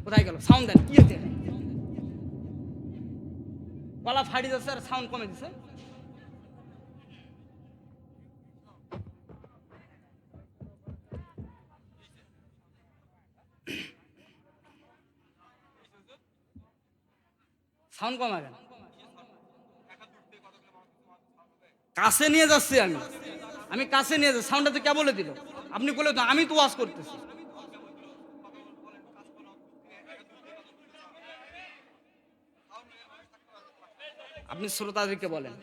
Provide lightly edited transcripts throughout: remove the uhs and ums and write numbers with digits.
কোথায় গেল? সাউন্ড দেন। কি হচ্ছে? গলা ফাড়ি যাচ্ছে আর সাউন্ড কমে দিচ্ছে। সাউন্ড কমা কেন? কাছে নিয়ে যাচ্ছি আমি কাছে নিয়ে যাচ্ছি। সাউন্ডটা তো কে বলে দিল? আপনি বলে তো, আমি তো ওয়াজ করতেছি। আপনি শ্রোতাদেরকে বলেন,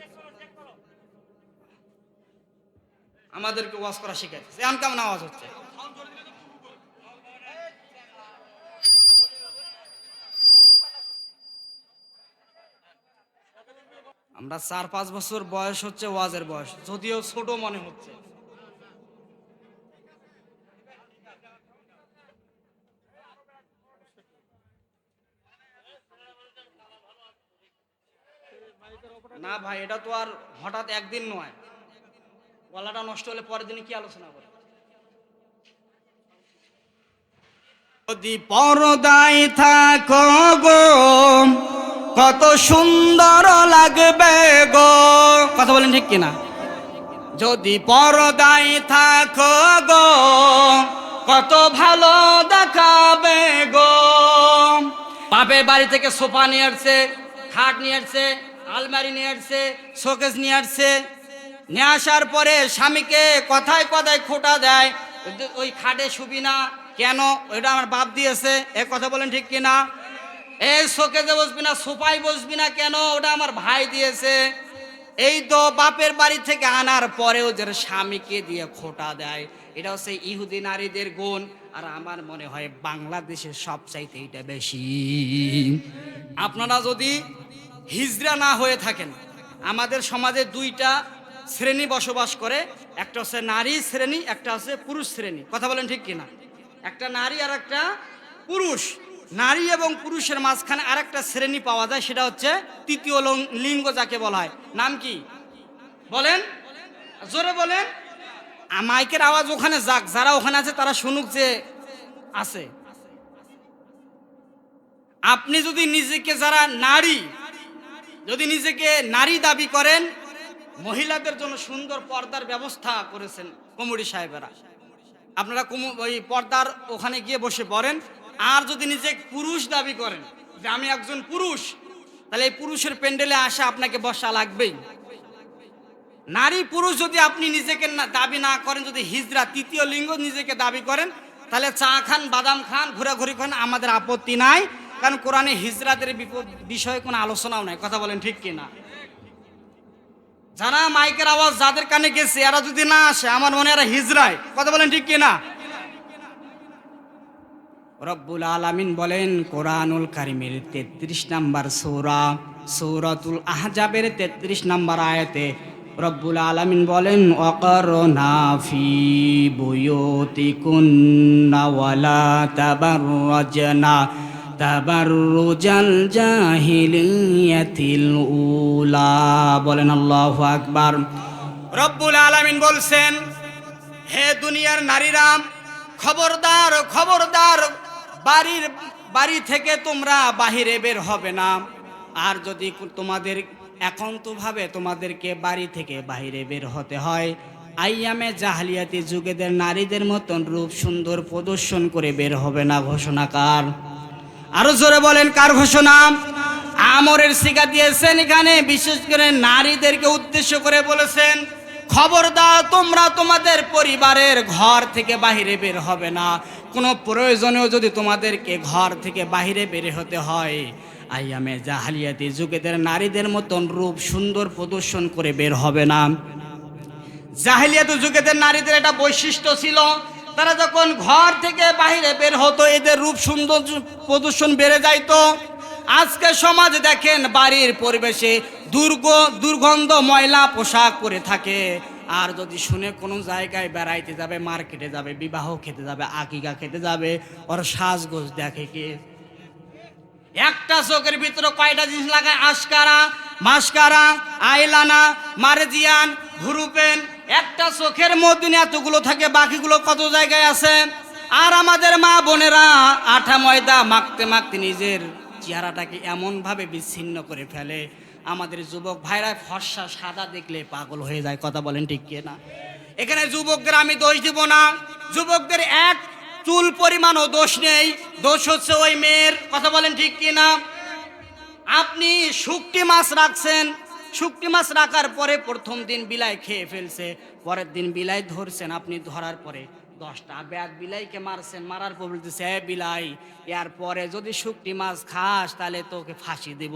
আমাদেরকে ওয়াজ করা শিখাইতেছে। এখন কেমন আওয়াজ হচ্ছে? আমরা 4-5 বছর বয়স হচ্ছে ওয়াজের বয়স, যদিও ছোট মনে হচ্ছে। না ভাই, এটা তো আর হঠাৎ একদিন নয়। গলাটা নষ্ট হলে পরের দিনে কি আলোচনা করে? যদি পর্দায় থাকো গো কত সুন্দর লাগবে গো। কথা বলেন ঠিক কিনা? যদি পর্দায় থাকো গো কত ভালো দেখাবে গো। বাপের বাড়ি থেকে সোফা নিয়ে আসছে, খাট নিয়ে আসছে, আলমারি নিয়ে আসছে, শোকেস নিয়ে আসছে। নিয়ে আসার পরে স্বামীকে কথায় কথায় খোঁটা দেয়, ওই খাটে শুবি না কেন? ওইটা আমার বাপ দিয়েছে। এ কথা বলেন ঠিক কিনা? এই শোকেসে বসবি না, সোফায় বসবি না কেন? ওটা আমার ভাই দিয়েছে। এই তো বাপের বাড়ি থেকে আনার পরেও যে স্বামীকে দিয়ে খোঁটা দেয়, এটা হচ্ছে ইহুদি নারীদের গুণ। আর আমার মনে হয় বাংলাদেশের সবচাইতে এটা বেশি। আপনারা যদি হিজড়া না হয়ে থাকেন, আমাদের সমাজে দুইটা শ্রেণী বসবাস করে, একটা হচ্ছে নারী শ্রেণী, একটা হচ্ছে পুরুষ শ্রেণী। কথা বলেন ঠিক কিনা? একটা নারী আর একটা পুরুষ। নারী এবং পুরুষের মাঝখানে আর একটা শ্রেণী পাওয়া যায়, সেটা হচ্ছে তৃতীয় লিঙ্গ, যাকে বলা হয়। নাম কি বলেন? জোরে বলেন। মাইকের আওয়াজ ওখানে যাক, যারা ওখানে আছে তারা শুনুক যে আছে। আপনি যদি নিজেকে, যারা নারী, যদি নিজেকে নারী দাবি করেন, মহিলাদের জন্য সুন্দর পর্দার ব্যবস্থা করেছেন কমিটি সাহেবেরা। আপনারা ওই পর্দার ওখানে গিয়ে বসে পড়েন। আর যদি নিজে পুরুষ দাবি করেন যে আমি একজন পুরুষ, তাহলে এই পুরুষের প্যান্ডেলে আসা আপনাকে বসা লাগবেই। নারী পুরুষ যদি আপনি নিজেকে দাবি না করেন, যদি হিজড়া তৃতীয় লিঙ্গ নিজেকে দাবি করেন, তাহলে চা খান, বাদাম খান, ঘোরাঘুরি খান, আমাদের আপত্তি নাই। কারণ কোরআনে হিজড়াদের বিষয়ে কোনো আলোচনাও নাই। কথা বলেন ঠিক কিনা? যারা মাইকের আওয়াজ যাদের কানে গেছে, এরা যদি না আসে, আমার মনে এরা হিজড়ায়। কথা বলেন ঠিক কিনা? রব্বুল আলামিন বলেন কোরআনুল কারীমের 33 নম্বর সূরা, সূরাতুল আহজাবের 33 নম্বর আয়াতে রব্বুল আলামিন বলেন ওয়াকারনা ফি বুয়ুতিকুন্না ওয়ালা তাবাররাজনা তাবাররুজাল জাহিলিয়াতিল উলা। বলেন আল্লাহু আকবার। রব্বুল আলামিন বলছেন, হে দুনিয়ার নারীরা, খবরদার খবরদার, বাড়ি থেকে তোমরা বাহিরে বের হবে না। আর যদি তোমাদের একান্তভাবে তোমাদেরকে বাড়ি থেকে বাহিরে বের হতে হয়, আইয়ামে জাহলিয়াতি যুগেদের নারীদের মতন রূপ সুন্দর প্রদর্শন করে বের হবে না। ঘোষণাকার আরো জোরে বলেন, কার ঘোষণা? আমরের সিগা দিয়েছেন এখানে, বিশেষ করে নারীদেরকে উদ্দেশ্য করে বলেছেন, খবরদার তোমরা তোমাদের পরিবারের ঘর থেকে বাহিরে বের হবে না। কোনো প্রয়োজনেও যদি তোমাদেরকে ঘর থেকে বাহিরে বের হতে হয়, আইয়ামে জাহালিয়াতি যুগেদের নারীদের মতন রূপ সুন্দর প্রদর্শন করে বের হবে না। জাহেলিয়াত যুগেদের নারীদের একটা বৈশিষ্ট্য ছিল, তারা যখন ঘর থেকে বাহিরে বের হতো, এদের রূপ সুন্দর প্রদর্শন বেড়ে যাইতো। আজকে সমাজে দেখেন, বাড়ির পরিবেশে দুর্গন্ধ ময়লা পোশাক পরে থাকে। আর যদি শুনে কোনো জায়গায় বেড়াইতে যাবে, মার্কেটে যাবে, বিবাহ খেতে যাবে, আকিকা খেতে যাবে, ওর সাজগোজ দেখে কে? একটা চোখের ভিতরে কয়টা জিনিস লাগায়? আশকারা, মাস্কারা, আইলানা, মার্জিয়ান, হুরুপেন। একটা চোখের মধ্যে এতগুলো থাকে, বাকিগুলো কত জায়গায় আছে? আর আমাদের মা বোনেরা আটা ময়দা মাখতে মাখতে নিজের চেহারাটাকে এমনভাবে বিচ্ছিন্ন করে ফেলে, আমাদের যুবক ভাইরা ফর্সা সাদা দেখলে পাগল হয়ে যায়। কথা বলেন ঠিক কি না? এখানে যুবকদের আমি দোষ দিব না, যুবকদের এক চুল পরিমাণও দোষ নেই, দোষ হচ্ছে ওই মেয়ের। কথা বলেন ঠিক কি না? আপনি শুকটি মাছ রাখছেন, শুকটি মাছ রাখার পরে প্রথম দিন বিলাই খেয়ে ফেলছে, পরের দিন বিলাই ধরছেন, আপনি ধরার পরে 10টা ব্যাগ বিলাইকে মারছেন, মারার পর বলতেছে এ বিলাই, এর পরে যদি শুকটি মাছ খাস তাহলে তোকে ফাঁসি দেব।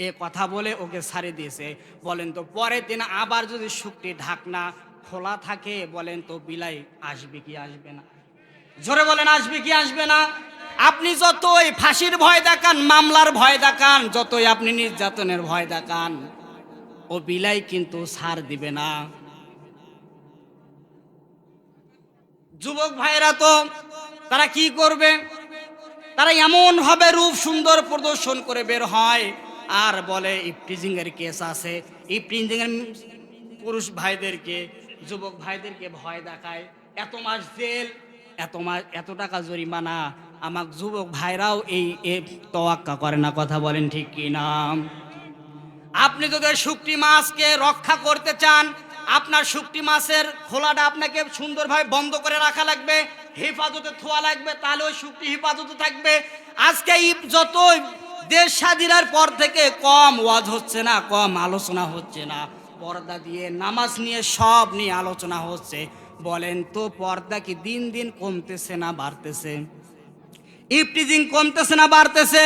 এ কথা বলে ওকে ছাড়ে দিয়েছে। বলেন তো পরের দিন আবার যদি শুকটি ঢাকনা খোলা থাকে, বলেন তো বিলাই আসবে কি আসবে না? জোরে বলেন, আসবে কি আসবে না? আপনি যতই ফাঁসির ভয় দেখান, মামলার ভয় দেখান, যতই আপনি নির্যাতনের ভয় দেখান, ও বিলাই কিন্তু ছাড় দিবে না। যুবক ভাইরা তো তারা কি করবে? তারা এমন ভাবে রূপ সুন্দর প্রদর্শন করে বের হয় আর বলে ইফটিজিং এর কেস আছে। ইফটিজিং এর পুরুষ ভাইদেরকে, যুবক ভাইদেরকে ভয় দেখায়, এত মাস জেল, এত টাকা জরিমানা। আমার যুবক ভাইরাও এই তোয়াক্কা করে না। কথা বলেন ঠিক কি না? আপনি যদি শুকটি মাছকে রক্ষা করতে চান, আপনার শুকটি মাছের খোলাটা আপনাকে সুন্দরভাবে বন্ধ করে রাখা লাগবে, হেফাজতে থোয়া লাগবে, তাহলে ওই শুকটি হেফাজতে থাকবে। আজকে যত দেশ স্বাধীনের পর থেকে কম ওয়াজ হচ্ছে না, কম আলোচনা হচ্ছে না, পর্দা দিয়ে নামাজ নিয়ে সব নিয়ে আলোচনা হচ্ছে। বলেন তো পর্দা কি দিন দিন কমতেছে না বাড়তেছে? ইফটিজিং কমতেছে না বাড়তেছে?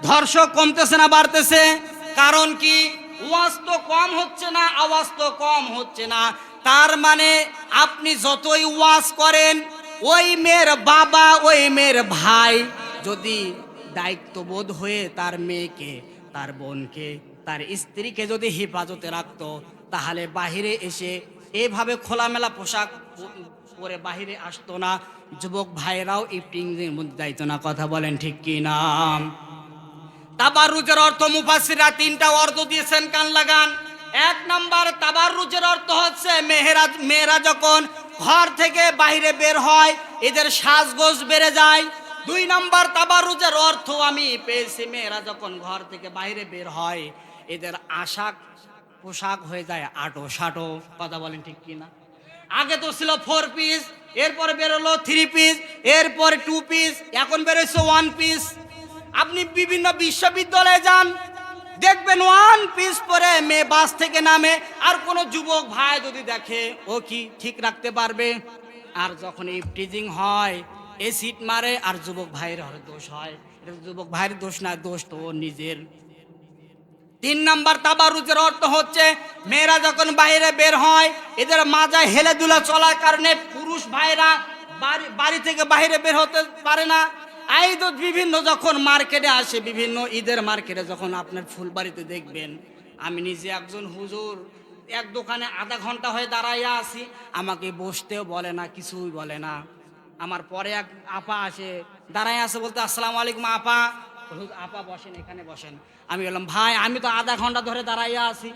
ধর্ষক কমতেছে না বাড়তেছে? কারণ কি? ওয়াজ তো কম হচ্ছে না, আওয়াজ তো কম হচ্ছে না। তার মানে আপনি যতই ওয়াজ করেন, ওই মেয়ের বাবা, ওই মেয়ের ভাই যদি দায়িত্ববোধ হয়ে তার মেয়েকে, তার বোনকে, তার স্ত্রীকে যদি হেফাজতে রাখতো, তাহলে বাহিরে এসে এভাবে খোলামেলা পোশাক পরে বাহিরে আসতো না, যুবক ভাইরাও ইফটিজিংয়ের মধ্যে যাইতো না। কথা বলেন ঠিক কি না? তাবাররুজের অর্থ মুফাসসিররা 3টা অর্থ দিয়েছেন, কান লাগান। 1 নাম্বার তাবাররুজের অর্থ হচ্ছে মেয়েরা যখন ঘর থেকে বাইরে বের হয় এদের সাজগোজ বেড়ে যায়। 2 নাম্বার তাবাররুজের অর্থ আমি পেয়েছি, মেয়েরা যখন ঘর থেকে বাইরে বের হয় এদের পোশাক হয়ে যায় আটো সাটো। কথা বলেন ঠিক কি না? আগে তো ছিল 4 পিস, এরপরে বেরোলো 3 পিস, এরপরে 2 পিস, এখন বেরোচ্ছে 1 পিস। আপনি বিভিন্ন বিশ্ববিদ্যালয়ে যান, দেখবেন 1 পিস পরে মেয়ে বাস থেকে নামে, আর কোনো যুবক ভাই যদি দেখে ও কি ঠিক রাখতে পারবে? আর যখন ইফটিজিং হয় এসিড মারে আর যুবক ভাইয়ের দোষ হয়। এটা যুবক ভাইয়ের দোষ না, দোষ তো ওর নিজের। 3 নাম্বার তাবাররুজের অর্থ হচ্ছে মেয়েরা যখন বাইরে বের হয় এদের মাজায় হেলে দুলে চলার কারণে পুরুষ ভাইরা বাড়ি থেকে বাইরে বের হতে পারে না। এই তো বিভিন্ন যখন মার্কেটে আসে, বিভিন্ন ঈদের মার্কেটে যখন আপনার ফুলবাড়িতে দেখবেন, আমি নিজে একজন হুজুর, এক দোকানে আধা ঘন্টা হয়ে দাঁড়াইয়া আছি, আমাকে বসতেও বলে না, কিছুই বলে না। আমার পরে এক আপা আসে, দাঁড়াই আছে, বলতে আসসালামু আলাইকুম আপা। আপা বসেন, এখানে বসেন। আমি বললাম ভাই আমি তো আধা ঘন্টা ধরে দাঁড়াইয়া আছি,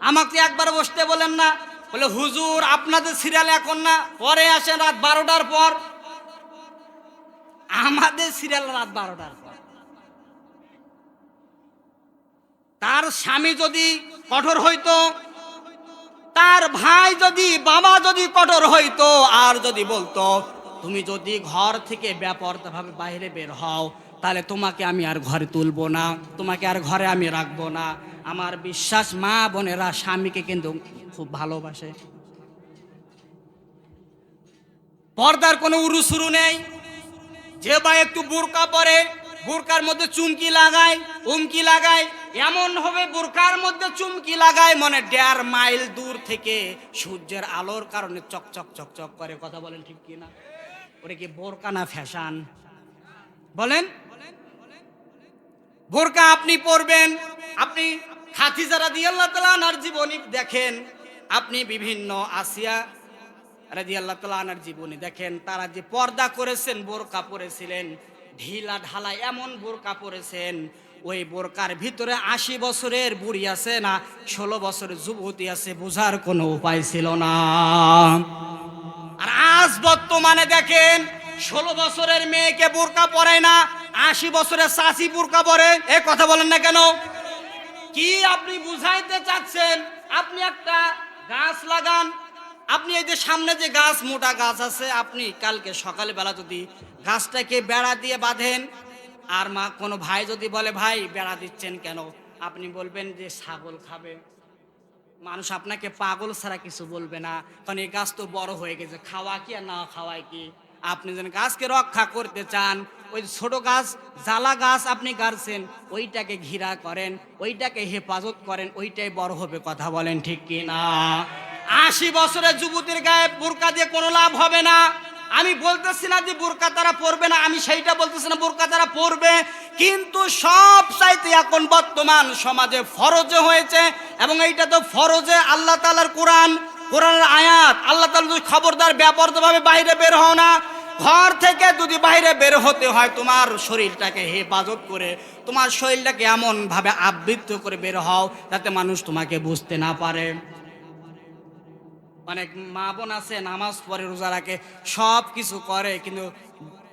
আমাকে একবার বসতে বলেন না। বলে হুজুর আপনাদের সিরিয়াল এখন না, পরে আসেন রাত 12টার পর। আমাদের সিরিয়াল রাত 12টার পর। তার স্বামী যদি কঠোর হইতো, তার ভাই যদি, বাবা যদি কঠোর হইতো, আর যদি বলতো তুমি যদি ঘর থেকে বেপরোয়াভাবে বাইরে বের হও তাহলে তোমাকে আমি আর ঘরে তুলবো না, তোমাকে আর ঘরে আমি রাখবো না। আমার বিশ্বাস মা বোনেরা স্বামীকে কিন্তু খুব ভালোবাসে। পর্দার কোনো উরুসুরু নেই। যে ভাই একটু বোরকা পরে, বোরকার মধ্যে চুমকি লাগায়, উমকি লাগায়, এমন হবে বোরকার মধ্যে চুমকি লাগায় মানে 1.5 মাইল দূর থেকে সূর্যের আলোর কারণে চকচক চকচক করে। কথা বলেন ঠিক কি না? ওরে কি বোরকা না ফ্যাশন? বলেন। বোরকা আপনি পরবেন, আপনি খাদিজা রাদিয়াল্লাহু তাআলা আনহার জীবনী দেখেন, আপনি বিভিন্ন আসিয়া রাদিয়াল্লাহু তাআলা আনহার জীবনী দেখেন, তারা যে পর্দা করেছেন, বোরকা পরেছিলেন, ঢিলা ঢালা এমন বোরকা পরেছেন, ওই বোরকার ভিতরে 80 বছরের বুড়ি আছে না 16 বছরের যুবতী আছে, বোঝার কোনো উপায় ছিল না। আর আজ বর্তমানে দেখেন 16 বছরের মেয়েকে বোরকা পরায় না, 80 বছরের চাচি বোরকা পরে। এ কথা বলেন না কেন? কি আপনি বুঝাইতে চাচ্ছেন? আপনি একটা গাছ লাগান, আপনি এই যে সামনে যে গাছ, মোটা গাছ আছে, আপনি কালকে সকালবেলা যদি গাছটাকে বেড়া দিয়ে বাঁধেন, আর মা কোনো ভাই যদি বলে ভাই বেড়া দিচ্ছেন কেন, আপনি বলবেন যে ছাগল খাবে। মানুষ আপনাকে পাগল ছাড়া কিছু বলবে না, কারণ এই গাছ তো বড় হয়ে গেছে, খাওয়া কি আর না খাওয়ায় কি। আপনি যেন গাছকে রক্ষা করতে চান, ওই ছোট গাছ, জ্বালা গাছ আপনি গাড়ছেন, ওইটাকে ঘিরা করেন, ওইটাকে হেফাজত করেন, ওইটাই বড় হবে। কথা বলেন ঠিক কি না? 80 বছরের যুবতীর গায়ে বোরকা দিয়ে কোনো লাভ হবে না। আমি বলতেছি না যে বোরকা তারা পরবে না, আমি সেইটা বলতেছি না, বোরকা তারা পরবে, কিন্তু সব চাইতে এখন বর্তমান সমাজে ফরজে হয়েছে, এবং এইটা তো ফরজে আল্লাহ তাআলার কোরআনের আয়াত। আল্লাহ তাআলা যদি খবরদার ব্যাপারভাবে বাইরে বের হও না, ঘর থেকে যদি বাইরে বের হতে হয় তোমার শরীরটাকে হেফাজত করে, তোমার শরীরটাকে এমন ভাবে আবৃত করে বের হও যাতে মানুষ তোমাকে বুঝতে না পারে। অনেক মা বোন আছে নামাজ পড়ে, রোজা রাখে, সব কিছু করে, কিন্তু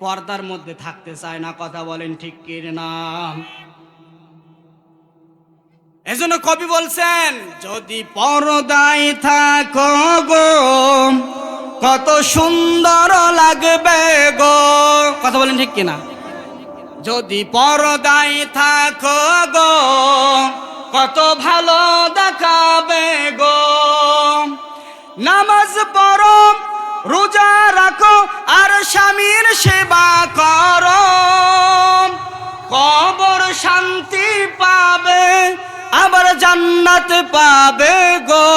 পর্দার মধ্যে থাকতে চায় না। কথা বলেন ঠিক কি না? এজন্য কবি বলছেন, যদি পর্দায় থাকো গো কত সুন্দর লাগবে গো। কথা বলেন ঠিক কিনা? যদি পর্দায় থাকো গো কত ভালো দেখাবে গো। নামাজ পড়ো, রোজা রাখো, আর স্বামীর সেবা করো, কবর শান্তি পাবে, আবার জান্নাত পাবে গো।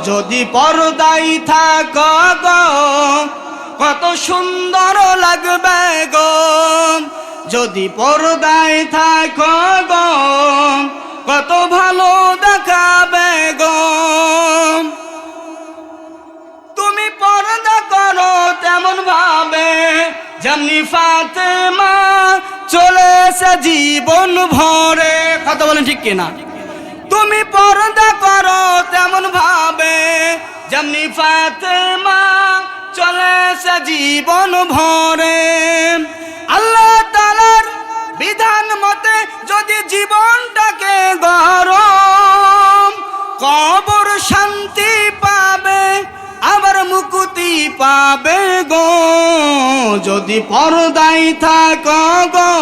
যদি পর্দায় থাকো গো কত সুন্দর লাগবে গো। যদি পর্দায় থাকো গো কত ভালো দেখাবে গো। তুমি পর্দা করো তেমন ভাবে, যেমনি ফাতেমা চলেছে জীবন ভরে। কথা বলেন ঠিক কিনা? তুমি পর্দা করো তেমন ভাবে, যেমনি ফাতেমা চলেছে জীবন ভরে। আল্লাহ তাআলার বিধান মতে যদি জীবনটাকে গড়ো, কবর শান্তি পাবে, আবার মুক্তি পাবে গো। যদি পর্দায় থাকো গো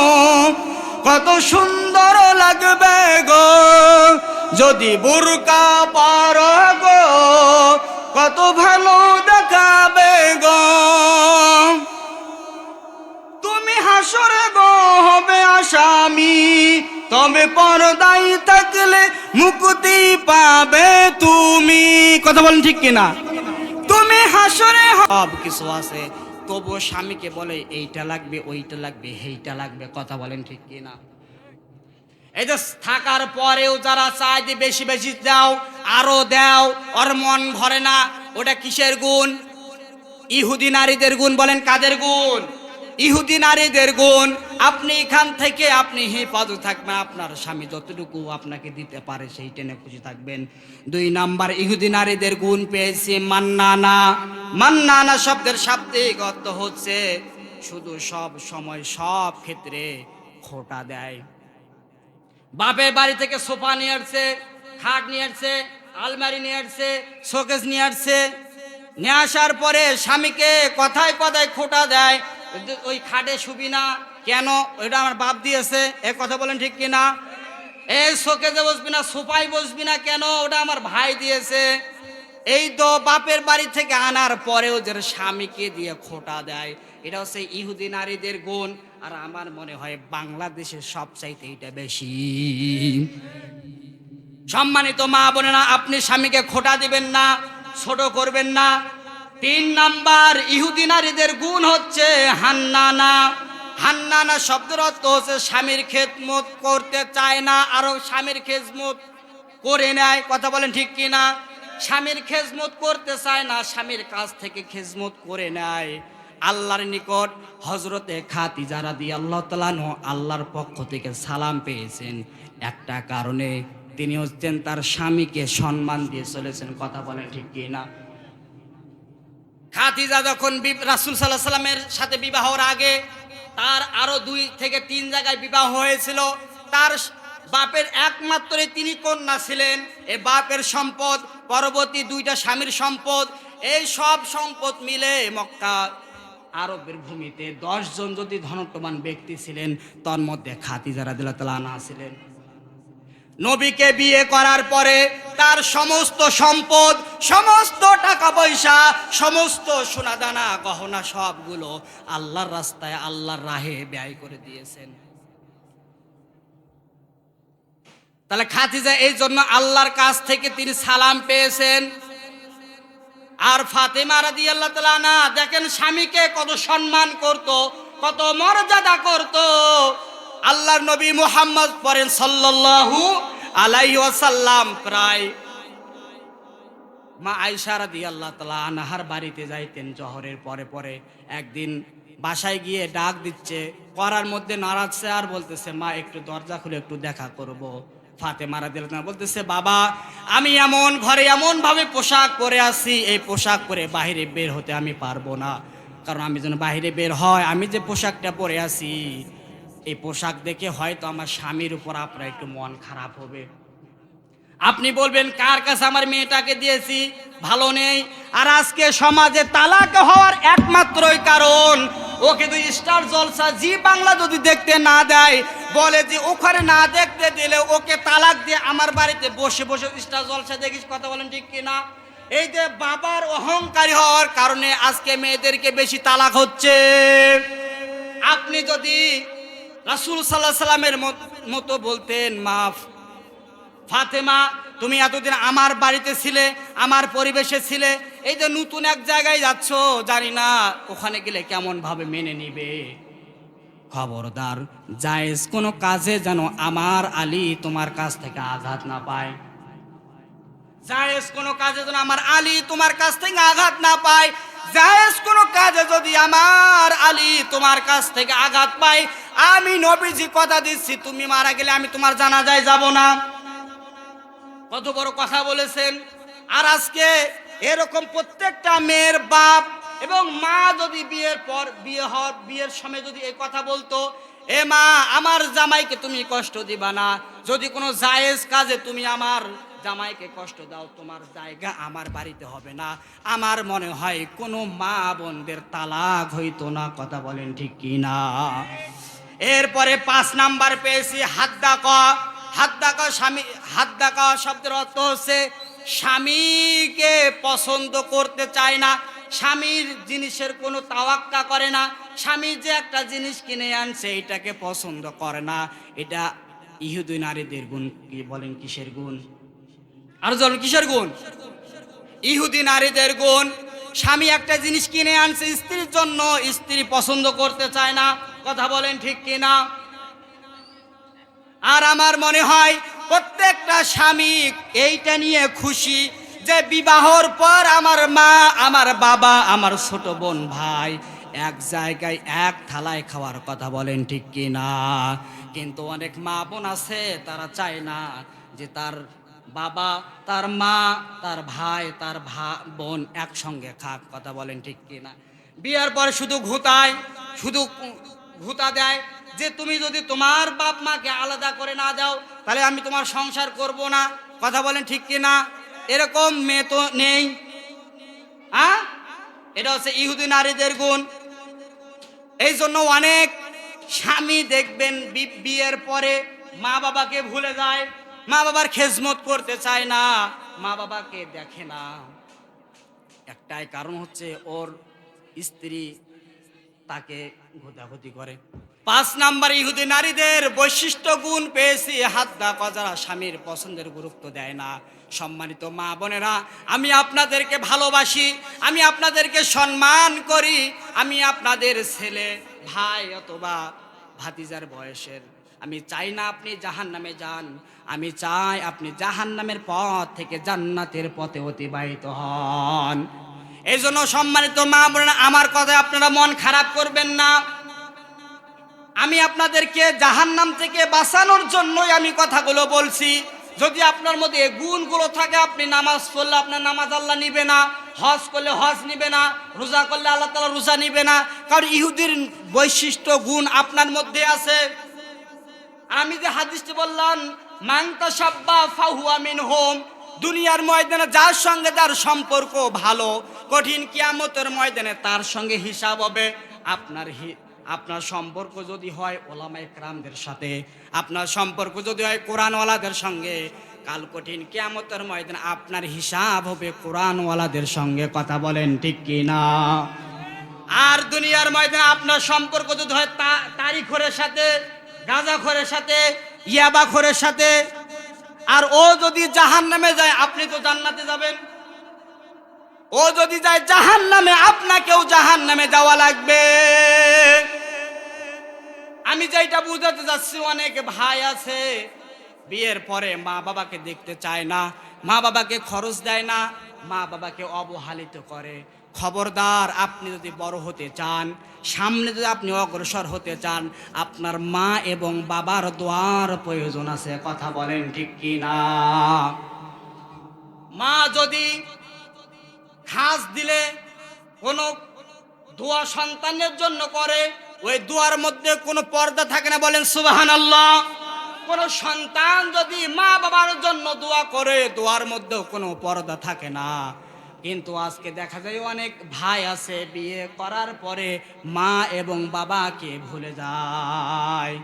কত সুন্দর লাগবে গো। যদি বোরকা পরো গো কত ভালো দেখাবে গো। তুমি হাসরে গো হবে আসামি, তবে পর্দায় থাকলে মুক্তি পাবে তুমি। কথা বলেন ঠিক কিনা? তুমি হাসরে সব কিছু আছে, তবুও স্বামীকে বলে এইটা লাগবে, ওইটা লাগবে, হেইটা লাগবে। কথা বলেন ঠিক কিনা? এই যে থাকার পরেও যারা চায় যে বেশি বেশি দাও, আরো দাও, ওর মন ভরে না, ওটা কিসের গুণ? ইহুদি নারীদের গুণ। বলেন কাদের গুণ? ইহুদি নারীদের গুণ। আপনি এখান থেকে আপনি হেফাজত থাকবেন, আপনার স্বামী যতটুকু আপনাকে দিতে পারে সেই টেনে খুশি থাকবেন। 2 নাম্বার ইহুদি নারীদের গুণ পেয়েছে মান্নানা। মান্নানা শব্দের শাব্দিক অর্থ হচ্ছে শুধু সব সময় সব ক্ষেত্রে খোটা দেয়। বাপের বাড়ি থেকে সোফা নিয়ে আসছে, খাট নিয়ে আসছে, আলমারি নিয়ে আসছে, শোকেস নিয়ে আসছে, নিয়ে আসার পরে স্বামীকে কথায় কথায় খোটা দেয়, ওই খাটে শুবি না কেন, ওইটা আমার বাপ দিয়েছে। এ কথা বলেন ঠিক কিনা? এই শোকেসে বসবি না, সোফায় বসবি না কেন, ওটা আমার ভাই দিয়েছে। এই তো বাপের বাড়ি থেকে আনার পরেও যে স্বামীকে দিয়ে খোটা দেয়, এটা হচ্ছে ইহুদি নারীদের গুণ। আর আমার মনে হয় বাংলাদেশের সবচাইতে এটা বেশি। সম্মানিত মা বোনেরা, আপনি স্বামীকে খোটা দিবেন না, ছোট করবেন না। 3 নাম্বার ইহুদি নারীদের গুণ হচ্ছে হান্নানা। হান্নানা শব্দের অর্থ হচ্ছে স্বামীর খেদমত করতে চায় না, আরো স্বামীর খেদমত করে নেয়। কথা বলেন ঠিক কিনা? স্বামীর খেদমত করতে চায় না, স্বামীর কাছ থেকে খেদমত করে নেয়। আল্লাহর নিকট হযরতে খাদিজা রাদিয়াল্লাহু তাআলা আল্লাহর পক্ষ থেকে সালাম পেয়েছেন একটা কারণে, তিনি হচ্ছেন তার স্বামীকে সম্মান দিয়ে চলেছেন। কথা বলেন ঠিক কিনা? খাদিজা যখন রাসূল সাল্লাল্লাহু আলাইহি সাল্লামের সাথে বিবাহর আগে তার আরো 2 থেকে 3 জায়গায় বিবাহ হয়েছিল। তার বাপের একমাত্র তিনি কন্যা ছিলেন। এই বাপের সম্পদ, পরবর্তী 2টা স্বামীর সম্পদ, এই সব সম্পদ মিলে মক্কা আরবের ভূমিতে 10 জন যদি ধনট্টবান ব্যক্তি ছিলেন, তার মধ্যে খাদিজা রাদিয়াল্লাহু তাআলা আনহা ছিলেন। নবীকে বিয়ে করার পরে তার সমস্ত সম্পদ, সমস্ত টাকা পয়সা, সমস্ত সোনাদানা গহনা সবগুলো আল্লাহর রাস্তায়, আল্লাহর রাহে ব্যয় করে দিয়েছেন। তাহলে খাদিজা এই জন্য আল্লাহর কাছ থেকে তিনি সালাম পেয়েছেন। আর ফাতেমা রাদিয়াল্লাহু তাআলা আনহা দেখেন স্বামীকে কত সম্মান করত, কত মর্যাদা করত। আল্লাহর নবী মুহাম্মদ পড়েন সাল্লাল্লাহু আলাইহি ওয়াসাল্লাম প্রায় মা আয়েশা রাদিয়াল্লাহু তাআলা আনহার বাড়িতে যাইতেন জোহরের পরে পরে। একদিন বাসায় গিয়ে ডাক দিচ্ছে, করার মধ্যে নাড়াচ্ছে আর বলতেছে, মা একটু দরজা খুলে একটু দেখা করব। ফাতেমা রাদিয়াল্লাহু তাআলা বলতেছে, বাবা আমি এমন ঘরে এমন ভাবে পোশাক পরে আছি, এই পোশাক পরে বাইরে বের হতে আমি পারবো না। কারণ আমি যেন বাইরে বের হয়, আমি যে পোশাকটা পরে আছি এই পোশাক দেখে হয়তো আমার স্বামীর উপর আপনার একটু মন খারাপ হবে। আপনি বলবেন কার কাছে আমার মেয়েটাকে দিয়েছি, ভালো নেই। আর আজকে সমাজে তালাক হওয়ার একমাত্রই কারণ, ওকে যদি স্টার জলসা জি বাংলা যদি দেখতে না দেয়, বলে যে ওখানে না দেখতে দিলে ওকে তালাক দিয়ে আমার বাড়িতে বসে বসে স্টার জলসা দেখিস। কথা বলেন ঠিক কিনা? এই যে বাবার অহংকারী হওয়ার কারণে আজকে মেয়েদেরকে বেশি তালাক হচ্ছে। আপনি যদি রাসূল সাল্লাল্লাহু আলাইহি সাল্লামের মতো বলতেন, মাফ ফাতেমা তুমি এতদিন আমার বাড়িতে ছিলে, আমার পরিবেশে ছিলে, এই যে নতুন এক জায়গায় যাচ্ছ, জানি না ওখানে গেলে কেমন ভাবে মেনে নিবে। খবরদার জায়েজ কোনো কাজে যেন আমার আলী তোমার কাছ থেকে আঘাত না পায়। জায়েজ কোনো কাজে যেন আমার আলী তোমার কাছ থেকে আঘাত না পায়। জায়েজ কোনো কাজে যদি আমার আলী তোমার কাছ থেকে আঘাত পায়, আমি নবীজি কথা দিচ্ছি, তুমি মারা গেলে আমি তোমার জানাজায় যাব না। কত বড় কথা বলেছেন। আর আজকে এরকম প্রত্যেকটা মেয়ের বাপ এবং মা যদি বিয়ের পর বিয়ের সময় যদি এই কথা বলতো, এ মা আমার জামাইকে তুমি কষ্ট দিবা না, যদি কোনো জায়েজ কাজে তুমি আমার জামাইকে কষ্ট দাও, তোমার জায়গা আমার বাড়িতে হবে না, আমার মনে হয় কোনো মা বোনদের তালাক হইতো না। কথা বলেন ঠিক কি না? এরপরে 5 নাম্বার পেয়েছি হাদ্দাকা। হাদ্দাকা স্বামী, হাদ্দাকা শব্দের অর্থ হচ্ছে স্বামীকে পছন্দ করতে চায় না, স্বামীর জিনিসের কোনো তাওয়াক্কা করে না, স্বামী যে একটা জিনিস কিনে আনছে এটাকে পছন্দ করে না। এটা ইহুদি নারীদের গুণ। কি বলেন কিসের গুণ? আর বলেন কিসের গুণ? ইহুদি নারীদের গুণ। স্বামী একটা জিনিস কিনে আনছে স্ত্রীর জন্য, স্ত্রী পছন্দ করতে চায় না। কথা বলেন ঠিক কিনা? আর আমার মনে হয় প্রত্যেকটা স্বামী এইটা নিয়ে খুশি যে বিবাহর পর আমার মা, আমার বাবা, আমার ছোট বোন, ভাই এক জায়গায় এক থালায় খাওয়ার। কথা বলেন ঠিক কিনা? কিন্তু অনেক মা বোন আছে তারা চায় না যে তার বাবা, তার মা, তার ভাই, তার বোন একসঙ্গে খাক। কথা বলেন ঠিক কিনা? বিয়ের পর শুধু ঘুতায়, শুধু ঘুতা দেয় যে তুমি যদি তোমার বাপ মাকে আলাদা করে না দাও তাহলে আমি তোমার সংসার করব না। কথা বলেন ঠিক কিনা? এরকম মেয়ে তো নেই। এটা হচ্ছে ইহুদি নারীদের গুণ। এই জন্য অনেক স্বামী দেখবেন বিয়ের পরে মা বাবাকে ভুলে যায়, মা বাবার খেজমত করতে চায় না, মা বাবাকে দেখে না। একটাই কারণ হচ্ছে ওর স্ত্রী তাকে ঘুতাঘুতি করে। 5 নাম্বার ইহুদি নারীদের বৈশিষ্ট্য গুণ পেয়েছি হাদ্দাকা, যারা স্বামীর পছন্দের গুরুত্ব দেয় না। সম্মানিত মা বোনেরা, আমি আপনাদেরকে ভালোবাসি, আমি আপনাদেরকে সম্মান করি, আমি আপনাদের ছেলে, ভাই অথবা ভাতিজার বয়সের। আমি চাই না আপনি জাহান্নামে যান, আমি চাই আপনি জাহান্নামের পথ থেকে জান্নাতের পথে অতিবাহিত হন। এই জন্য সম্মানিত মা বোনেরা, আমার কথায় আপনারা মন খারাপ করবেন না। আমি আপনাদেরকে জাহান্নাম থেকে বাঁচানোর জন্যই আমি কথাগুলো বলছি। যদি আপনার মধ্যে এই গুণগুলো থাকে, আপনি নামাজ পড়লে আপনার নামাজ আল্লাহ নিবে না। হজ করলে হজ নিবে না, রোজা করলে আল্লাহ তাআলা রোজা নিবে না, কারণ ইহুদির বৈশিষ্ট্য গুণ আপনার মধ্যে আছে। আমি যে হাদিসটি বললাম, মান তাশাব্বা ফাহুয়া মিনহুম, দুনিয়ার ময়দানে যার সঙ্গে যার সম্পর্ক ভালো, কঠিন কিয়ামতের ময়দানে তার সঙ্গে হিসাব হবে। আপনার সম্পর্ক যদি হয় ওলামায়ে কেরামদের সাথে, আপনার সম্পর্ক যদি হয় কোরআনওয়ালাদের সঙ্গে, কাল কঠিন কিয়ামতের ময়দানে আপনার হিসাব হবে কোরআনওয়ালাদের সঙ্গে। কথা বলেন ঠিক কি না? আর দুনিয়ার ময়দানে আপনার সম্পর্ক যদি হয় তারিখের সাথে, গাঁজাখোরের সাথে, ইয়াবাখোরের সাথে, আর ও যদি জাহান্নামে যায় আপনি তো জান্নাতে যাবেন, ও যদি যায় জাহান্নামে আপনাকেও জাহান্নামে যাওয়া লাগবে। আমি যেটা বুঝাতে যাচ্ছি, অনেক ভাই আছে বিয়ের পরে মা বাবাকে দেখতে চায় না, মা বাবাকে খরচ দেয় না, মা বাবাকে অবহেলিত করে। খবরদার, আপনি যদি বড় হতে চান, সামনে যদি আপনি অগ্রসর হতে চান, আপনার মা এবং বাবার দোয়ার প্রয়োজন আছে। কথা বলেন ঠিক কি না? মা যদি খাস দিলে কোনো দোয়া সন্তানের জন্য করে, ওই দোয়ার মধ্যে কোনো পর্দা থাকে না। বলেন সুবহানাল্লাহ। কোনো সন্তান যদি মা বাবার জন্য দোয়া করে, দোয়ার মধ্যেও কোনো পর্দা থাকে না। কিন্তু আজকে দেখা যায় অনেক ভাই আছে বিয়ে করার পরে মা এবং বাবাকে ভুলে যায়।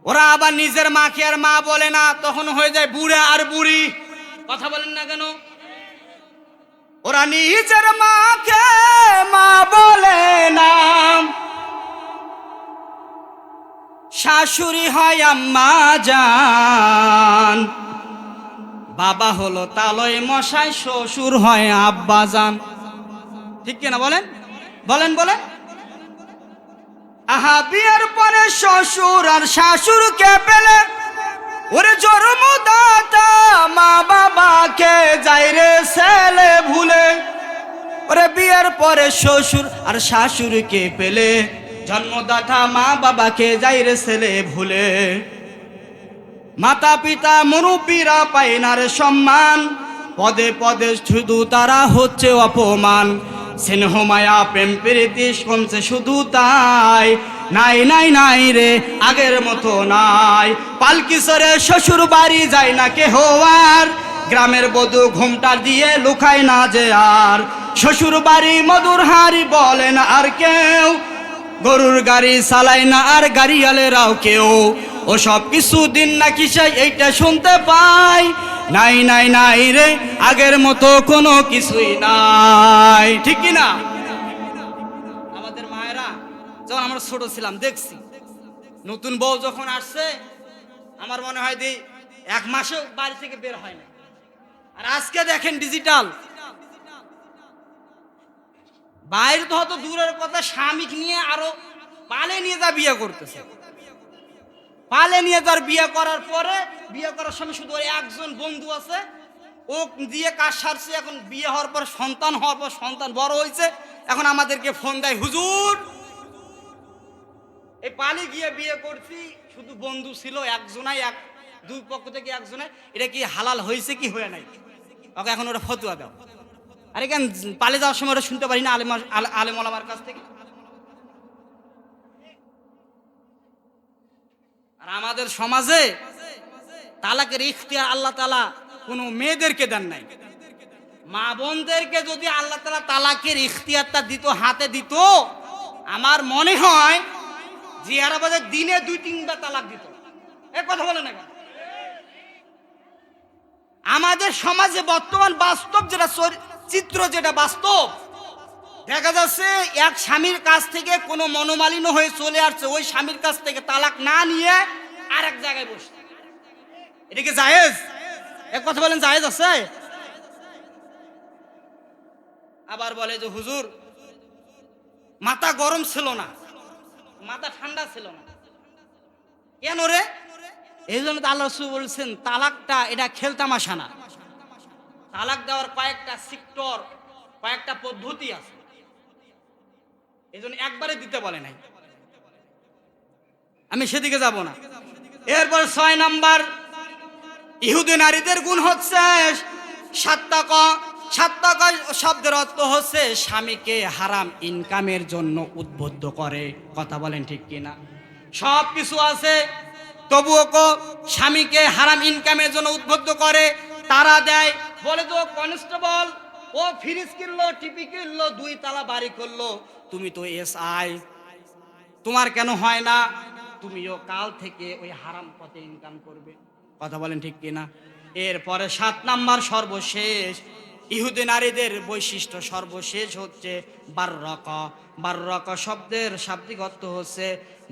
ওরা আবার নিজের মাকে আর মা বলে না, তখন হয়ে যায় বুড়া আর বুড়ি। কথা বলেন না কেন? ওরা নিজের মাকে মা বলে না, শাশুড়ি হয় আম্মা জান, বাবা হলো তালয় মশাই, শ্বশুর হয় আব্বা জান। ঠিক কিনা বলেন? বলেন বলেন। আহা, বিয়ের পরে শ্বশুর আর শাশুড়কে পেলে ওরে জন্মদাতা মা বাবাকে যাই রে ছেলে ভুলে। ওরে বিয়ের পরে শ্বশুর আর শাশুড়কে পেলে জন্মদাতা মা বাবাকে যাই রে ছেলে ভুলে। মাতা পিতা মুরব্বীরা পায় না রে সম্মান, পদে পদে শুধু তারা হচ্ছে অপমান। স্নেহ মায়া প্রেম প্রীতি কমছে শুধু তাই, নাই নাই নাই রে আগের মতো নাই। পালকি চড়ে শ্বশুর বাড়ি যায় না কেহ আর, গ্রামের বধূ ঘুমটা দিয়ে লুকায় না যে আর। শ্বশুর বাড়ি মধুর হাড়ি বলে না আর কেউ, গরুর গাড়ি চালায় না আর গাড়িয়ালেরাও কেউ। ও সব কিছু দিন নাকি সে এইটা শুনতে পাই, নাই নাই নাই রে আগের মতো কোনো কিছুই নাই। ঠিক কি না? আমাদের মায়েরা যখন আমরা ছোট ছিলাম দেখছি, নতুন বউ যখন আসছে আমার মনে হয় যে 1 মাসও বাড়ি থেকে বের হয় না। আর আজকে দেখেন ডিজিটাল, বাইরে তো হয়তো দূরের কথা, স্বামী নিয়ে আরো পালে নিয়ে যা বিয়ে করতেছে। পালে নিয়ে যার বিয়ে করার পরে, বিয়ে করার সময় শুধু একজন বন্ধু আছে, ও দিয়ে কাজ সারছে। এখন বিয়ে হওয়ার পর, সন্তান হওয়ার পর, সন্তান বড় হয়েছে, এখন আমাদেরকে ফোন দেয়, হুজুর এই পালে গিয়ে বিয়ে করছি, শুধু বন্ধু ছিল একজনাই, দুই পক্ষ থেকে একজনাই, এটা কি হালাল হয়েছে কি হয়ে নাই? ওকে এখন ওরা ফতুয়া দাও। আরে কেন পালে যাওয়ার সময় ওরা শুনতে পারি না আলেম ওলামার কাছ থেকে? আর আমাদের সমাজে তালাকের ইখতিয়ার আল্লাহ তাআলা কোনো মেয়েদেরকে দেন নাই। মা বোনদেরকে যদি আল্লাহ তাআলা তালাকের ইখতিয়ারটা দিত, হাতে দিত, আমার মনে হয় যে এরা বাজে দিনে 2-3 বার তালাক দিত। এই কথা বলে না কেন? আমাদের সমাজে বর্তমান বাস্তব যেটা চিত্র, যেটা বাস্তব দেখা যাচ্ছে, এক স্বামীর কাছ থেকে কোনো মনোমালিন্য হয়ে চলে আসছে, ওই স্বামীর কাছ থেকে তালাক না নিয়ে আর এক জায়গায় বসছে। এটা কি জায়েজ? এক কথা বলেন, জায়েজ আছে? আবার বলে যে হুজুর মাথা গরম ছিল না, মাথা ঠান্ডা ছিল না। কেন রে? এই জন্য তো আল্লাহ রাসূল বলছেন তালাকটা এটা খেলতামাশা না। তালাক দেওয়ার কয়েকটা সেক্টর, কয়েকটা পদ্ধতি আছে, এই জন্য একবারে দিতে বলে নাই। আমি সেদিকে যাব না। এরপর 6 নাম্বার, ইহুদি নারীদের গুণ হচ্ছে 7টা সাত টাকা শব্দের অর্থ হচ্ছে স্বামীকে হারাম ইনকামের জন্য উদ্বুদ্ধ করে। কথা বলেন ঠিক কিনা? সব কিছু আছে, তবুও স্বামীকে হারাম ইনকামের জন্য উদ্বুদ্ধ করে, তারা দেয়। বলে তো কনস্টেবল, ও ফ্রিজ কিনলো, টিভি কিনলো, 2 তলা বাড়ি করলো, তুমি তো SI, তোমার কেন হয় না? তুমিও কাল থেকে ওই হারাম পথে ইনকাম করবে। কথা বলেন ঠিক কিনা? এরপরে 7 নাম্বার সর্বশেষ ইহুদি নারীদের বৈশিষ্ট্য সর্বশেষ হচ্ছে বাররাকা। বাররাকা শব্দের শাব্দিক অর্থ হচ্ছে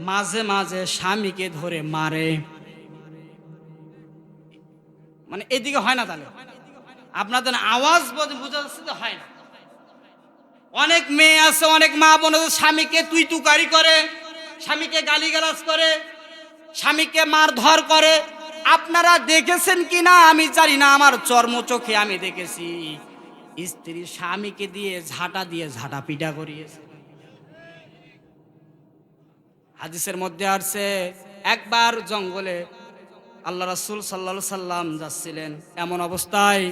মাঝে মাঝে স্বামীকে ধরে মারে। মানে এদিকে হয় না, তাহলে আপনাদের আওয়াজ বোঝা যাচ্ছে তো হয় না। অনেক মেয়ে আছে, অনেক মা বোন আছে, স্বামীকে তুই তুকারি করে, স্বামীকে গালিগালাজ করে, স্বামীকে মারধর করে। আপনারা দেখেছেন কিনা আমি জানি না, আমার চর্মচোখে আমি দেখেছি স্ত্রী স্বামীকে দিয়ে ঝাঁটা পিটা করিয়েছে। হাদিসের মধ্যে আসছে, একবার জঙ্গলে আল্লাহ রাসূল সাল্লাল্লাহু আলাইহি সাল্লাম যাচ্ছিলেন, এমন অবস্থায়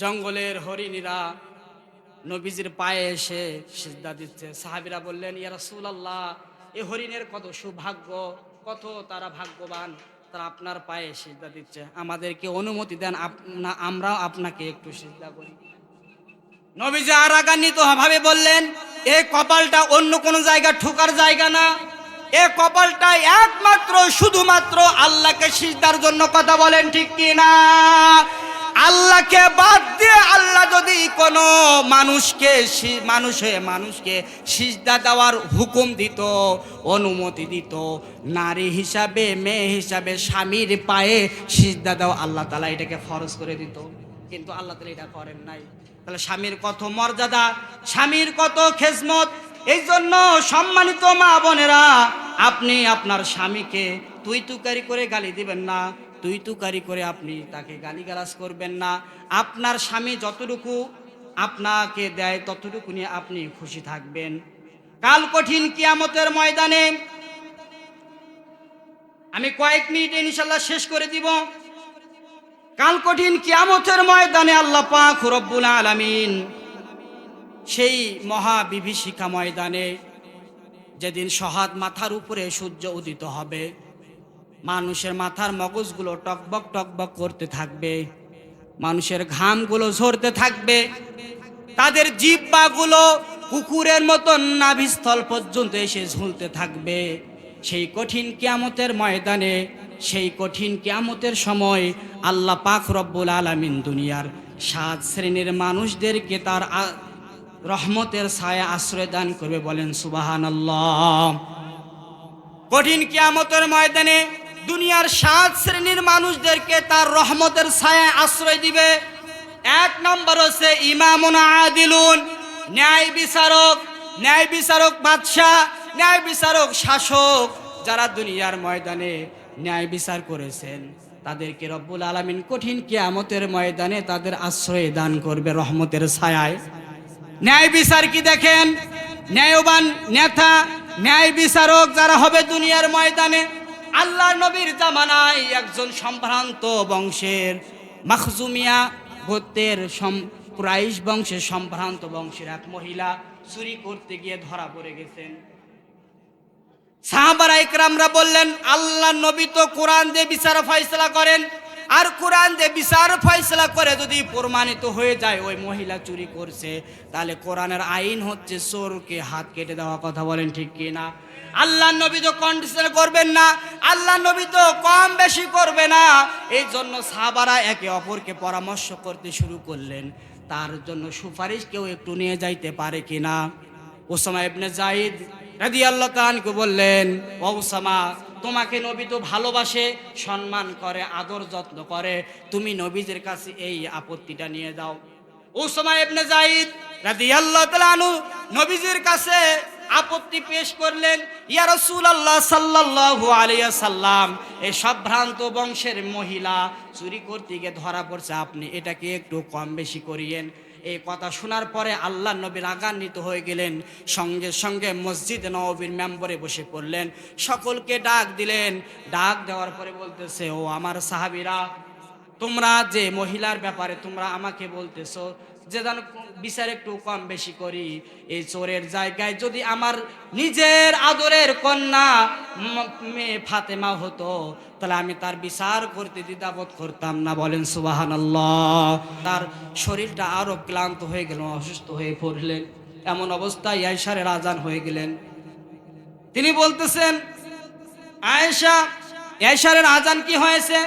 জঙ্গলের হরিণীরা নবীজির পায়ে এসে সিজদা দিচ্ছে। সাহাবীরা বললেন, ইয়া রাসূলুল্লাহ, এই হরিণের কত সৌভাগ্য, কত তারা ভাগ্যবান, তারা আপনার পায়ে সিজদা দিচ্ছে, আমাদেরকে অনুমতি দেন, আমরাও আপনাকে একটু সিজদা করি। নবীজি রাগান্বিত ভাবে বললেন, এই কপালটা অন্য কোনো জায়গা ঠোকার জায়গা না, এই কপালটা একমাত্র শুধুমাত্র আল্লাহকে সিজদার জন্য। কথা বলেন ঠিক কিনা? আল্লাহকে বাদ দিয়ে আল্লাহ যদি কোনো মানুষকে সিজদা দেওয়ার হুকুম দিত, অনুমতি দিত, নারী হিসাবে, মেয়ে হিসাবে স্বামীর পায়ে সিজদা দাও, আল্লাহ তাআলা এটাকে ফরজ করে দিত, কিন্তু আল্লাহ তাআলা এটা করেন নাই। তাহলে স্বামীর কত মর্যাদা, স্বামীর কত খেজমত। এই জন্য সম্মানিত মা বোনেরা, আপনি আপনার স্বামীকে তুই তুকারি করে গালি দিবেন না, তুই তুকারি করে আপনি তাকে গালিগালাজ করবেন না। আপনার স্বামী যতটুকু আপনাকে দেয় ততটুকু নিয়ে আপনি খুশি থাকবেন। কাল কঠিন কিয়ামতের ময়দানে, আমি কয়েক মিনিটে ইনশাআল্লাহ শেষ করে দিব, কাল কঠিন কিয়ামতের ময়দানে আল্লাহ পাক রব্বুল আলামিন সেই মহা বিভীষিকা ময়দানে, যেদিন সহাদ মাথার উপরে সূর্য উদিত হবে, মানুষের মাথার মগজগুলো টকবক টকবক করতে থাকবে, মানুষের ঘামগুলো ঝরতে থাকবে, তাদের জিহ্বাগুলো কুকুরের মতন নাভিস্থল পর্যন্ত এসে ঝুলতে থাকবে। সেই কঠিন কিয়ামতের ময়দানে, সেই কঠিন কিয়ামতের সময় আল্লাহ পাক রব্বুল আলামিন দুনিয়ার 7 শ্রেণীর মানুষদেরকে তার রহমতের ছায়া আশ্রয় দান করবে। বলেন সুবহানাল্লাহ। কঠিন কিয়ামতের ময়দানে দুনিয়ার 7 শ্রেণীর মানুষদেরকে তার রহমতের ছায়ায় আশ্রয় দিবে। 1 নম্বর হচ্ছে ইমামুন আদিলুন, ন্যায় বিচারক বাদশাহ, ন্যায় বিচারক শাসক, যারা দুনিয়ার ময়দানে ন্যায় বিচার করেছেন, তাদেরকে রব্বুল আলামিন কঠিন কিয়ামতের ময়দানে তাদের আশ্রয় দান করবে রহমতের ছায়ায়। ন্যায় বিচার কি দেখেন, ন্যায়বান নেতা, ন্যায় বিচারক যারা হবে দুনিয়ার ময়দানে, আল্লাহর নবীর জামানায় একজন সম্ভ্রান্ত বংশের মাখজুমিয়া গোত্রের কুরাইশ বংশের সম্ভ্রান্ত বংশের এক মহিলা চুরি করতে গিয়ে ধরা পড়ে গেছেন। সাহাবারা ইকরামরা বললেন, আল্লাহর নবী তো কোরআন দিয়ে বিচার ফয়সালা করেন, আর কোরআন দিয়ে বিচার ফয়সালা করে যদি প্রমাণিত হয়ে যায় ওই মহিলা চুরি করছে, তাহলে কোরআনের আইন হচ্ছে চোরকে হাত কেটে দেওয়া। কথা বলেন ঠিক কিনা? আল্লাহর নবী তো কন্ডিশন করবেন না, আল্লাহর নবী তো কম বেশি করবে না। এই জন্য সাহাবারা একে অপরকে পরামর্শ করতে শুরু করলেন, তার জন্য সুপারিশ কেউ একটু নিয়ে যাইতে পারে কিনা। উসামা ইবনে যায়েদ রাদিয়াল্লাহু তাআলা আনহু বললেন, ও উসামা, তোমাকে নবী তো ভালোবাসে, সম্মান করে, আদর যত্ন করে, তুমি নবীজির কাছে এই আপত্তিটা নিয়ে দাও। উসামা ইবনে যায়েদ রাদিয়াল্লাহু তাআলা আনহু নবীজির কাছে আপত্তি পেশ করলেন, ইয়া রাসূলুল্লাহ সাল্লাল্লাহু আলাইহি ওয়াসাল্লাম, এই সম্ভ্রান্ত বংশের মহিলা চুরি করতে গিয়ে ধরা পড়ছে, আপনি এটাকে একটু কম বেশি করিয়েন। এই কথা শোনার পরে আল্লাহ নবী রাগান্বিত হয়ে গেলেন, সঙ্গে সঙ্গে মসজিদ নববীর মেম্বরে বসে পড়লেন, সকলকে ডাক দিলেন। ডাক দেওয়ার পরে বলতেছে, ও আমার সাহাবীরা, তোমরা যে মহিলার ব্যাপারে তোমরা আমাকে বলতেছো যে যেন বিচার একটু কম বেশি করি, এই চোরের জায়গায় যদি আমার নিজের আদরের কন্যা মেয়ে ফাতেমা হতো তাহলে আমি তার বিচার করতে দ্বিধাবোধ করতাম না। বলেন সুবহানাল্লাহ। তার শরীরটা আরো ক্লান্ত হয়ে গেল, অসুস্থ হয়ে পড়লেন। এমন অবস্থায় আয়েশার আজান হয়ে গেলেন। তিনি বলতেছেন, আয়েশা, আয়েশার আজান কি হয়েছে?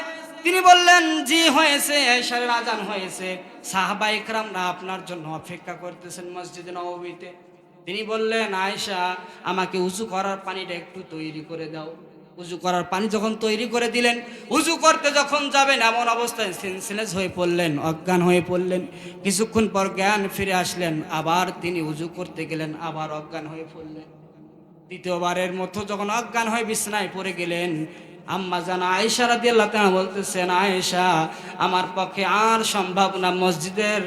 তিনি বললেন, জি হয়েছে, আয়েশার আজান হয়েছে। সাহাবা ইকরামরা আপনার জন্য অপেক্ষা করতেছেন মসজিদে নববীতে। তিনি বললেন, আয়েশা, আমাকে উযু করার পানিটা একটু তৈরি করে দাও। উযু করার পানি যখন তৈরি করে দিলেন, উযু করতে যখন যাবেন এমন অবস্থায় সেন্সলেস হয়ে পড়লেন, অজ্ঞান হয়ে পড়লেন। কিছুক্ষণ পর জ্ঞান ফিরে আসলেন, আবার তিনি উযু করতে গেলেন, আবার অজ্ঞান হয়ে পড়লেন। দ্বিতীয়বারের মতো যখন অজ্ঞান হয়ে বিছানায় পড়ে গেলেন, আম্মা জান আয়েশা রাদিয়াল্লাহু তাআলা বলতেছেন, আয়েশা, আমার পক্ষে আর সম্ভব না মসজিদের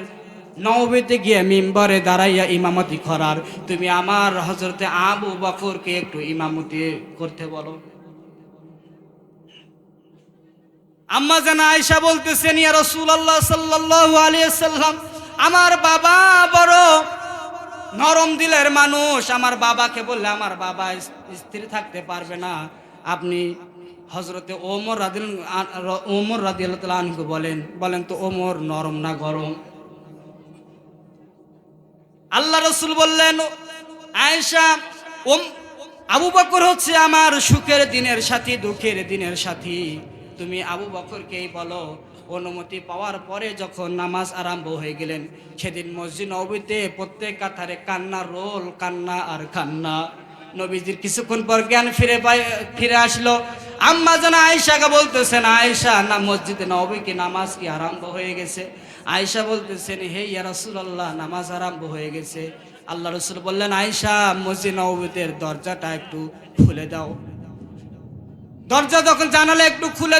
নববীতে গিয়ে মিম্বরে দাঁড়াইয়া ইমামতি করার, তুমি আমার হযরতে আবু বকরকে একটু ইমামতি করতে বলো। আম্মা জান আয়েশা বলতেছেন, ইয়া রাসূলুল্লাহ সাল্লাল্লাহু আলাইহি ওয়াসাল্লাম, আমার বাবা বড় নরম দিলের মানুষ, আমার বাবাকে বললে আমার বাবা স্থির থাকতে পারবে না। আপনি হযরতে ওমর রাদিয়াল্লাহু তাআলা আনহু বলেন তো ওমর নরম না গরম? আল্লাহ রাসূল বললেন, আয়েশা, আবু বকর হচ্ছে আমার সুখের দিনের সাথী, দুঃখের দিনের সাথী। তুমি আবু বকরকেই বলো। অনুমতি পাওয়ার পরে যখন নামাজ আরম্ভ হয়ে গেলেন, সেদিন মসজিদ নববীতে প্রত্যেক কাতারে কান্না রোল, কান্না আর কান্না। নবীজির কিছুক্ষণ পর জ্ঞান ফিরে আসলো। আম্মা জান আয়েশাকে বলতেছেন, আয়েশা, না মসজিদে নববী কি নামাজ কি আরম্ভ হয়ে গেছে? আয়েশা বলতেছেন, হে ইয়া রাসূলুল্লাহ, নামাজ আরম্ভ হয়ে গেছে। আল্লাহ রাসূল বললেন, আয়েশা, মসজিদ নববীতে দরজাটা একটু খুলে দাও। দরজা যখন জানালা একটু খুলে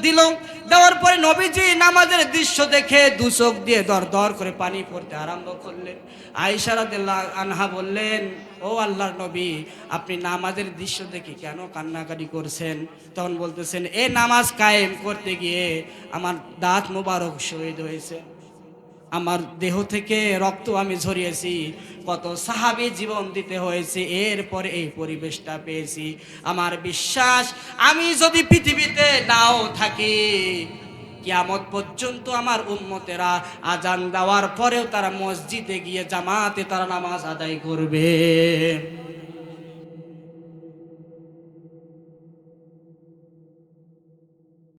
দিল, দেওয়ার পরে নবীজি নামাজের দৃশ্য দেখে দু চোখ দিয়ে দর দর করে পানি পড়তে আরম্ভ করলেন। আয়েশা রাদিয়াল্লাহু আনহা বললেন, ও আল্লাহর নবী, আপনি নামাজের দৃশ্য দেখে কেন কান্নাকাটি করছেন? তখন বলতেছেন, এ নামাজ কায়েম করতে গিয়ে আমার দাঁত মোবারক শহীদ হয়েছে, আমার দেহ থেকে রক্ত আমি ঝরিয়েছি, কত সাহাবী জীবন দিতে হয়েছে, এরপরে এই পরিবেশটা পেয়েছি। আমার বিশ্বাস, আমি যদি পৃথিবীতে নাও থাকি, কিয়ামত পর্যন্ত আমার উম্মতেরা আজান দেওয়ার পরেও তারা মসজিদে গিয়ে জামাতে তারা নামাজ আদায় করবে।